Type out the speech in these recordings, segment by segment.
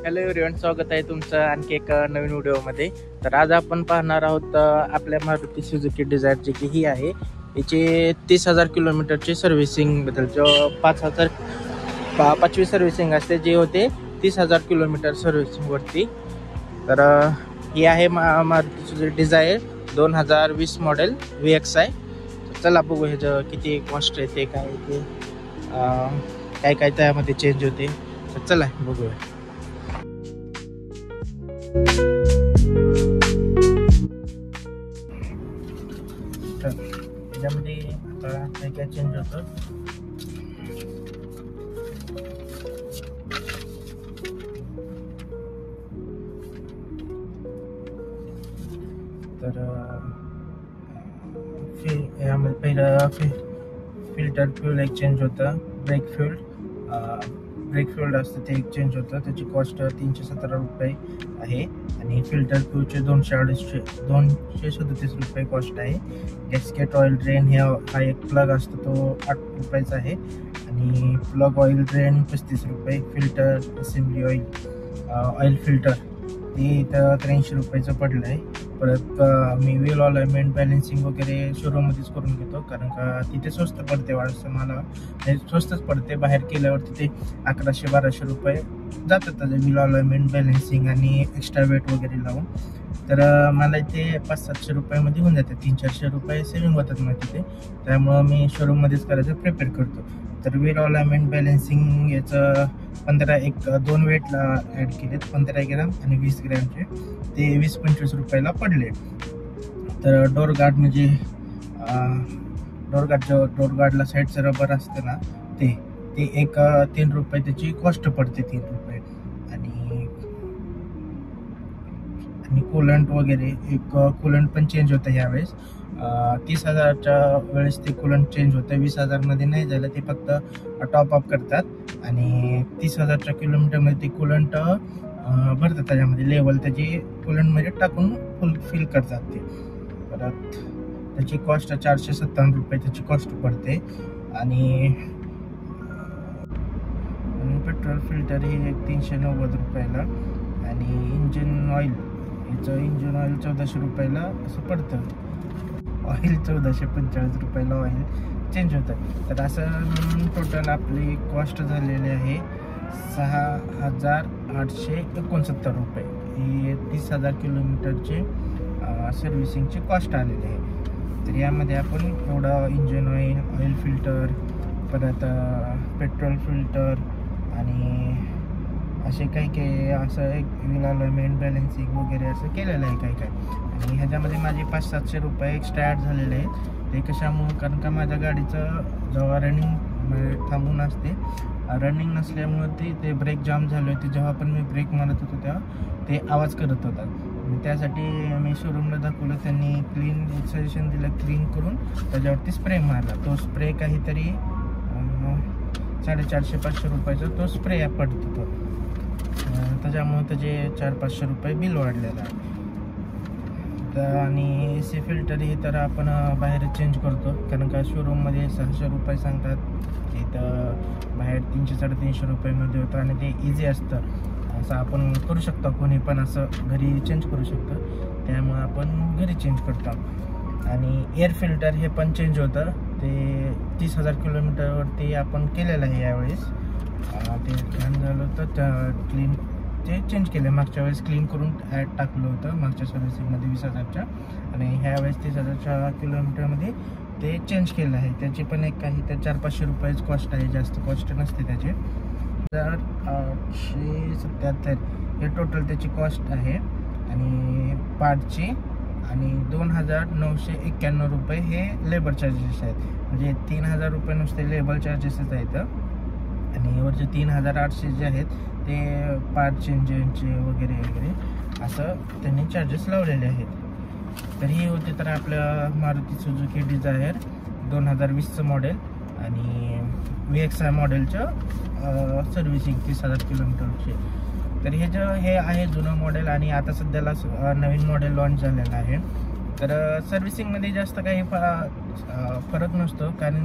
Hello everyone, स्वागत आहे तुमचं आणखी एक नवीन व्हिडिओमध्ये. तर आज आपण पाहणार आहोत आपल्या मारुती सुझुकी डिझायर जी की ही आहे, याची 30,000 किलोमीटरची सर्व्हिसिंग बद्दल. जो 5,005वी सर्व्हिसिंग असते, जे होते 30,000 किलोमीटर सर्व्हिसिंगवरती. तर ही आहे Maruti Suzuki Dzire 2020 model VXI. चला बघू ह्याचं किती कॉस्ट येते, काय ते काय त्यामध्ये चेंज होते. तर चला बघूया. तर त्याच्यामध्ये आता काय चेंज होतं. तर यामध्ये पहिलं फिल्टर फ्यूल एक चेंज होतं. ब्रेक फ्यूल असतं ते एक चेंज होतं. त्याची कॉस्ट 317 रुपये आहे आणि फिल्टर फ्यूलचे 237 रुपये कॉस्ट आहे. गॅस्केट ऑइल ड्रेन हा एक प्लग असतो, तो 8 रुपयाचा आहे आणि प्लग ऑइल ड्रेन 35 रुपये. फिल्टर असेंब्ली ऑइल फिल्टर ते 83 रुपयाचं पडलं आहे. परत मी व्हील अलाइनमेंट बॅलेन्सिंग वगैरे शोरूममध्येच करून घेतो, कारण का तिथे स्वस्त पडते. वाटतं मला स्वस्तच पडते. बाहेर केल्यावर तिथे 1100-1200 रुपये जातात त्याचे व्हील अलाइनमेंट बॅलेन्सिंग आणि एक्स्ट्रा वेट वगैरे लावून. तर मला इथे 500-700 रुपयामध्ये होऊन जाते. 300-400 रुपये सेविंग होतात मग तिथे. त्यामुळं मी शोरूममध्येच करायचं प्रिपेअर करतो. तर व्हील अलाइनमेंट बॅलेन्सिंग याचं 2 वेटला ॲड केलेत, 15 ग्रॅम आणि 20 ग्रॅमचे. ते 20-25 रुपयाला पडले. तर डोर गार्ड म्हणजे डोर गार्डला साईडचं रबर असतं ना, ते एक 3 रुपये त्याची कॉस्ट पडते. 3 रुपये आणि कूलंट वगैरे कूलंट पण चेंज होतं ह्यावेळेस. 30,000च्या वेळेस ते कूलंट चेंज होतं. 20,000मध्ये नाही झालं, ते फक्त टॉपअप करतात आणि 30,000च्या किलोमीटरमध्ये ते कूलंट भरतात. त्याच्यामध्ये लेवल त्याची कूलंटमध्ये टाकून फिल करतात ते. परत त्याची कॉस्ट 457 रुपये त्याची कॉस्ट पडते. आणि पेट्रोल फिल्टर हे 390 रुपयाला आणि इंजिन ऑइल 1400 रुपयाला असं पडतं. ऑइल 1445 रुपयाला ऑइल चेंज होतं. तर असं टोटल आपली कॉस्ट झालेली आहे 6,869 रुपये. ही 30,000 किलोमीटरचे सर्व्हिसिंगची कॉस्ट आलेली आहे. तर यामध्ये आपण एवढं इंजिन ऑइल फिल्टर, परत पेट्रोल फिल्टर आणि असे काही असं एक व्हील अलाइनमेंट बॅलेन्सिंग वगैरे असं केलेलं आहे काय. आणि ह्याच्यामध्ये माझे 500-700 रुपये एक्स्ट्रा ॲड झालेले आहेत. ते कशामुळं, कारण का माझ्या गाडीचं जेव्हा रनिंग थांबून असते, रनिंग नसल्यामुळं ते ब्रेक जाम झाले होते. जेव्हा पण मी ब्रेक मारत होतो तेव्हा ते आवाज करत होतात. त्यासाठी मी शोरूमला दाखवलं. त्यांनी सजेशन दिलं क्लीन करून त्याच्यावरती स्प्रे मारला. तो स्प्रे काहीतरी 450-500 रुपयाचा तो स्प्रे पडतो तो. त्याच्यामुळे त्याचे 400-500 रुपये बिल वाढलेलं आहे. आणि AC फिल्टर हे तर आपण बाहेर चेंज करतो, कारण का शोरूममध्ये 600 रुपये सांगतात. तिथं बाहेर 300-350 रुपयामध्ये होतं आणि ते इझी असतं. असं आपण करू शकतो, कोणी पण असं घरी चेंज करू शकतो. त्यामुळे आपण घरी चेंज करतो. आणि एअर फिल्टर हे पण चेंज होतं. ते 30,000 किलोमीटरवरती आपण केलेलं आहे यावेळेस. ते छान झालं होतं. क्लीन ते चेंज केलं. मागच्या वेळेस क्लीन करून ॲड टाकलं होतं मागच्या सर्व्हिसिंगमध्ये 20,000च्या, आणि ह्यावेळेस 30,000च्या किलोमीटरमध्ये ते चेंज केलं आहे. त्याची पण एक काही तर 400-500 रुपयेच कॉस्ट आहे, जास्त कॉस्ट नसते त्याचे. 1,877 हे टोटल त्याची कॉस्ट आहे आणि पार्टची. आणि 2,991 रुपये हे लेबर चार्जेस आहेत. म्हणजे 3,000 रुपये नुसते लेबर चार्जेसच आहेत. आणि वरचे 3,800 जे आहेत ते पार्ट चेंजचे वगैरे असं त्यांनी चार्जेस लावलेले आहेत. तर हे होते तर आपलं मारुती सुझुकी डिझायर 2020चं मॉडेल आणि VXI मॉडेलचं सर्व्हिसिंग 30,000 किलोमीटरचे. तर हे आहे जुनं मॉडेल आणि आता सध्याला नवीन मॉडेल लॉन्च झालेलं आहे. तर सर्व्हिसिंगमध्ये जास्त काही फरक नसतो, कारण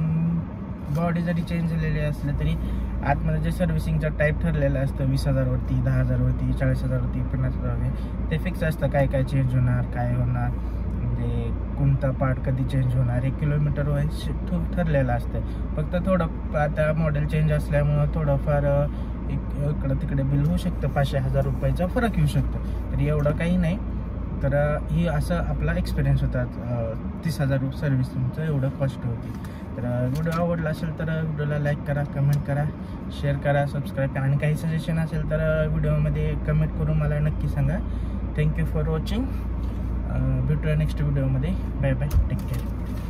बॉडी जरी चेंज झालेली असली तरी आतमध्ये जे सर्व्हिसिंगचा टाईप ठरलेलं असतं 20,000वरती, 10,000वरती, 40,000वरती, 50,000वरती, ते फिक्स असतं काय काय चेंज होणार, काय होणार, म्हणजे कोणता पार्ट कधी चेंज होणार, 1 किलोमीटर वाईज ठरलेलं असतं. फक्त थोडं आता मॉडेल चेंज असल्यामुळं थोडंफार इकडं तिकडे बिल होऊ शकतं, 500-1000 रुपयाचा फरक येऊ शकतो. तर एवढं काही नाही. तर ही असं आपला एक्सपिरियन्स होता. 30,000 सर्व्हिसिंगचं एवढं कॉस्ट होती. तर व्हिडिओ आवडला असेल तर व्हिडिओला लाईक करा, कमेंट करा, शेअर करा, सबस्क्राईब करा आणि काही सजेशन असेल तर व्हिडिओमध्ये कमेंट करून मला नक्की सांगा. Thank you for watching. भेटूया नेक्स्ट व्हिडिओमध्ये. Bye bye, take care.